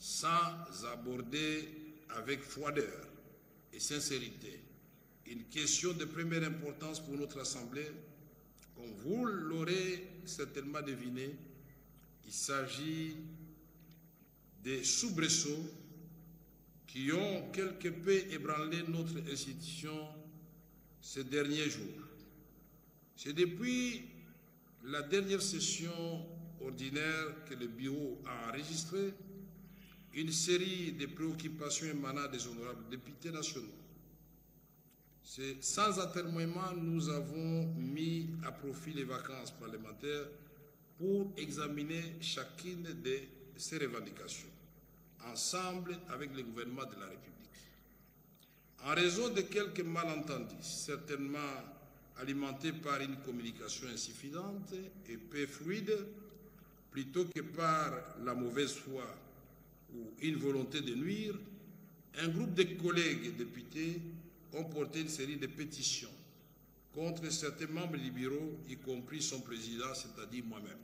sans aborder avec froideur et sincérité une question de première importance pour notre Assemblée, comme vous l'aurez certainement deviné, il s'agit des soubresauts qui ont quelque peu ébranlé notre institution ces derniers jours. C'est depuis la dernière session ordinaire que le bureau a enregistré une série de préoccupations émanant des honorables députés nationaux. Sans atermoiement, nous avons mis à profit les vacances parlementaires pour examiner chacune de ces revendications, ensemble avec le gouvernement de la République. En raison de quelques malentendus, certainement alimentés par une communication insuffisante et peu fluide, plutôt que par la mauvaise foi ou une volonté de nuire, un groupe de collègues députés ont porté une série de pétitions contre certains membres du bureau, y compris son président, c'est-à-dire moi-même.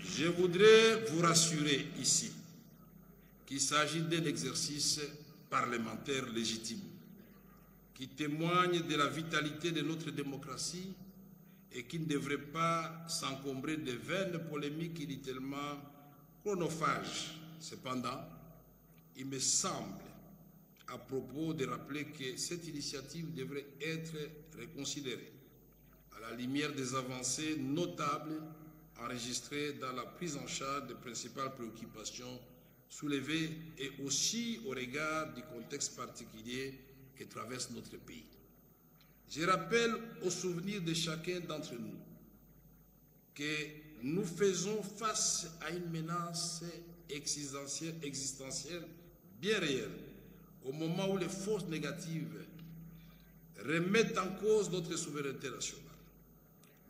Je voudrais vous rassurer ici qu'il s'agit d'un exercice parlementaire légitime qui témoigne de la vitalité de notre démocratie et qui ne devrait pas s'encombrer de vaines polémiques inutilement chronophages. Cependant, il me semble à propos de rappeler que cette initiative devrait être reconsidérée à la lumière des avancées notables enregistrées dans la prise en charge des principales préoccupations soulevées et aussi au regard du contexte particulier que traverse notre pays. Je rappelle au souvenir de chacun d'entre nous que nous faisons face à une menace existentielle bien réelle, au moment où les forces négatives remettent en cause notre souveraineté nationale.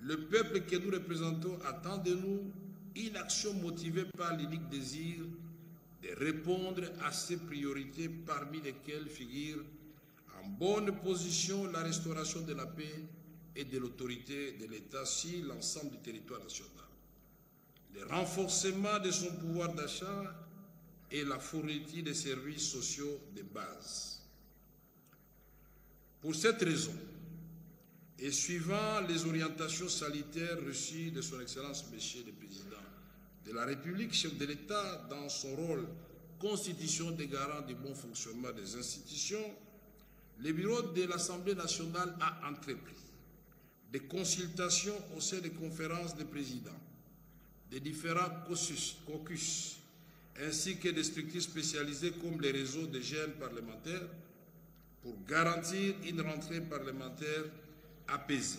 Le peuple que nous représentons attend de nous une action motivée par l'unique désir de répondre à ces priorités, parmi lesquelles figure en bonne position la restauration de la paix et de l'autorité de l'État sur l'ensemble du territoire national, le renforcement de son pouvoir d'achat et la fourniture des services sociaux de base. Pour cette raison, et suivant les orientations sanitaires reçues de son Excellence Monsieur le Président de la République, chef de l'État, dans son rôle constitution des garants du bon fonctionnement des institutions, le bureau de l'Assemblée nationale a entrepris des consultations au sein des conférences des présidents, des différents caucus, ainsi que des structures spécialisées comme les réseaux de jeunes parlementaires pour garantir une rentrée parlementaire apaisée.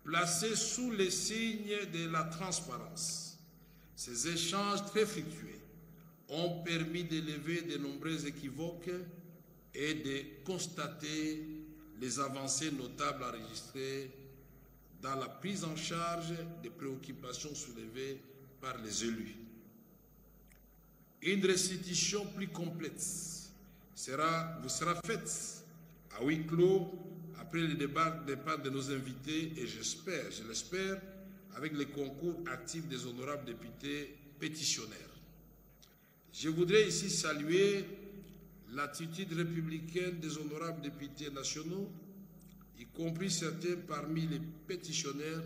Placés sous les signes de la transparence, ces échanges très fructueux ont permis d'élever de nombreux équivoques et de constater les avancées notables enregistrées dans la prise en charge des préoccupations soulevées par les élus. Une restitution plus complète vous sera faite à huis clos après le départ de nos invités et je l'espère, avec le concours actif des honorables députés pétitionnaires. Je voudrais ici saluer l'attitude républicaine des honorables députés nationaux, y compris certains parmi les pétitionnaires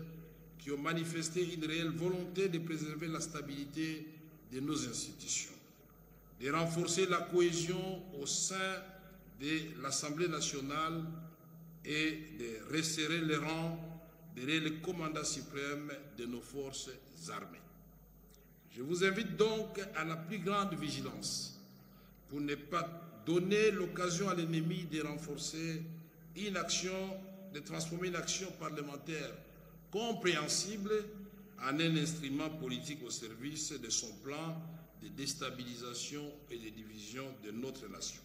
qui ont manifesté une réelle volonté de préserver la stabilité de nos institutions, de renforcer la cohésion au sein de l'Assemblée nationale et de resserrer les rangs derrière le commandant suprême de nos forces armées. Je vous invite donc à la plus grande vigilance pour ne pas donner l'occasion à l'ennemi de renforcer une action, de transformer une action parlementaire compréhensible en un instrument politique au service de son plan de déstabilisation et de division de notre nation.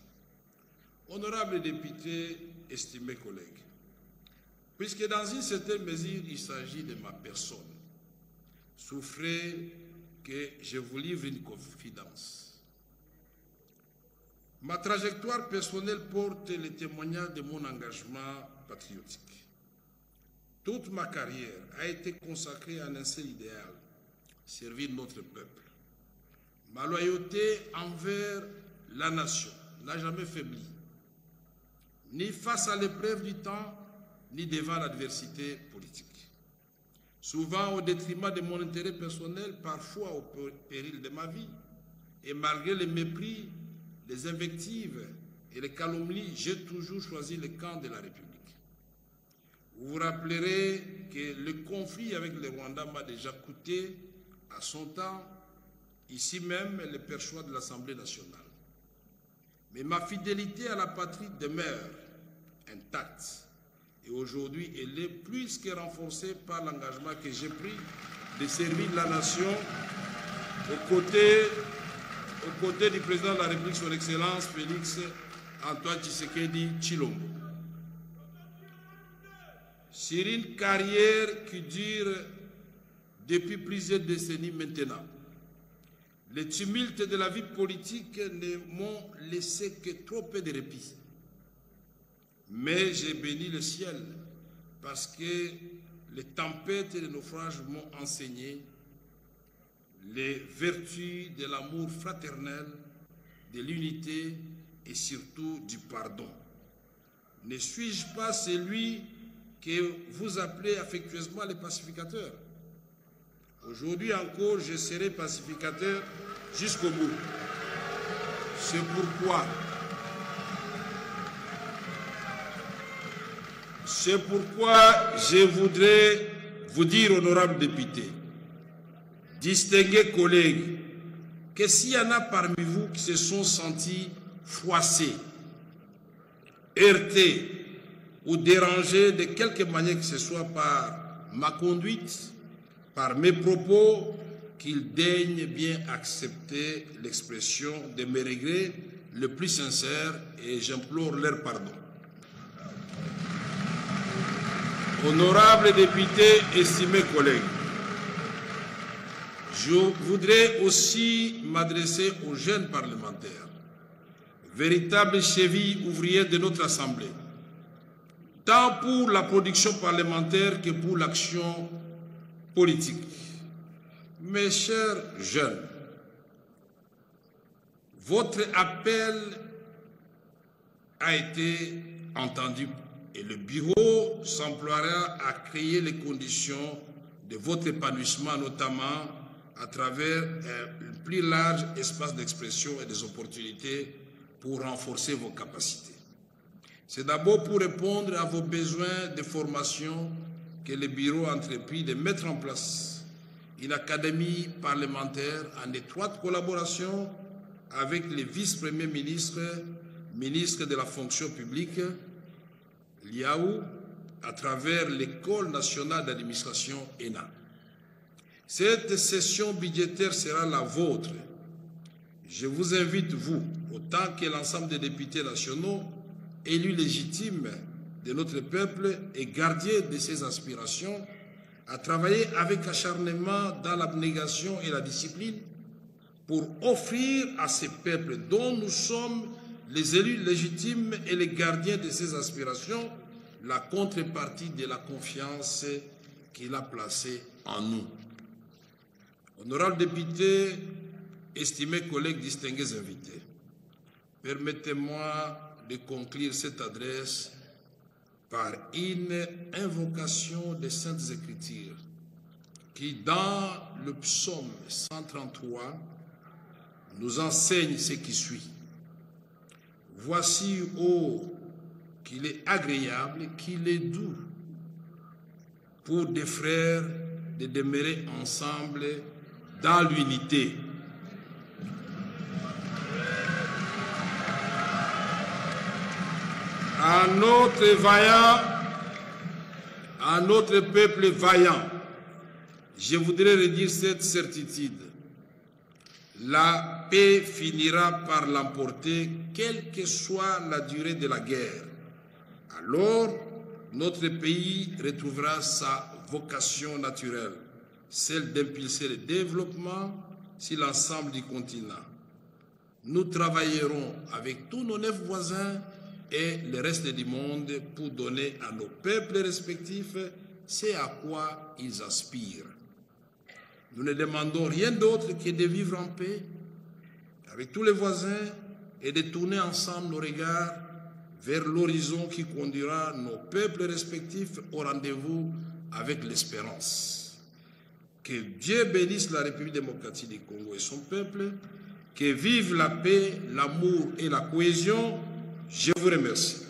Honorables députés, estimés collègues, puisque dans une certaine mesure il s'agit de ma personne, souffrez que je vous livre une confidence. Ma trajectoire personnelle porte le témoignage de mon engagement patriotique. Toute ma carrière a été consacrée à un seul idéal, servir notre peuple. Ma loyauté envers la nation n'a jamais faibli, ni face à l'épreuve du temps, ni devant l'adversité politique. Souvent au détriment de mon intérêt personnel, parfois au péril de ma vie, et malgré les mépris, les invectives et les calomnies, j'ai toujours choisi le camp de la République. Vous vous rappellerez que le conflit avec le Rwanda m'a déjà coûté, à son temps, ici même, le perchoir de l'Assemblée nationale. Mais ma fidélité à la patrie demeure intacte. Et aujourd'hui, elle est plus que renforcée par l'engagement que j'ai pris de servir la nation aux côtés du président de la République, son Excellence Félix Antoine Tshisekedi Tshilombo. Sur une carrière qui dure depuis plusieurs décennies maintenant, les tumultes de la vie politique ne m'ont laissé que trop peu de répit. Mais j'ai béni le ciel parce que les tempêtes et les naufrages m'ont enseigné les vertus de l'amour fraternel, de l'unité et surtout du pardon. Ne suis-je pas celui que vous appelez affectueusement le pacificateur? Aujourd'hui encore, je serai pacificateur jusqu'au bout. C'est pourquoi je voudrais vous dire, honorables députés, distingués collègues, que s'il y en a parmi vous qui se sont sentis froissés, heurtés ou dérangés de quelque manière que ce soit par ma conduite, par mes propos, qu'ils daignent bien accepter l'expression de mes regrets le plus sincères et j'implore leur pardon. Honorables députés, estimés collègues, je voudrais aussi m'adresser aux jeunes parlementaires, véritables chevilles ouvrières de notre Assemblée, tant pour la production parlementaire que pour l'action politique. Mes chers jeunes, votre appel a été entendu et le bureau s'emploiera à créer les conditions de votre épanouissement, notamment à travers un plus large espace d'expression et des opportunités pour renforcer vos capacités. C'est d'abord pour répondre à vos besoins de formation que le bureau a entrepris de mettre en place une académie parlementaire en étroite collaboration avec les vice-premiers ministres, ministres de la fonction publique, l'IAU, à travers l'École nationale d'administration ENA. Cette session budgétaire sera la vôtre. Je vous invite, vous, autant que l'ensemble des députés nationaux, élus légitimes de notre peuple et gardiens de ses aspirations, à travailler avec acharnement dans l'abnégation et la discipline pour offrir à ce peuple dont nous sommes les élus légitimes et les gardiens de ses aspirations la contrepartie de la confiance qu'il a placée en nous. Honorables députés, estimés collègues, distingués invités, permettez-moi de conclure cette adresse par une invocation des Saintes Écritures qui, dans le psaume 133, nous enseigne ce qui suit. Voici, ô, qu'il est agréable, qu'il est doux pour des frères de demeurer ensemble dans l'unité. À notre peuple vaillant, je voudrais redire cette certitude. La paix finira par l'emporter, quelle que soit la durée de la guerre. Alors, notre pays retrouvera sa vocation naturelle, celle d'impulser le développement sur l'ensemble du continent. Nous travaillerons avec tous nos 9 voisins et le reste du monde pour donner à nos peuples respectifs c'est à quoi ils aspirent. Nous ne demandons rien d'autre que de vivre en paix avec tous les voisins et de tourner ensemble nos regards vers l'horizon qui conduira nos peuples respectifs au rendez-vous avec l'espérance. Que Dieu bénisse la République démocratique du Congo et son peuple, que vive la paix, l'amour et la cohésion. Je vous remercie.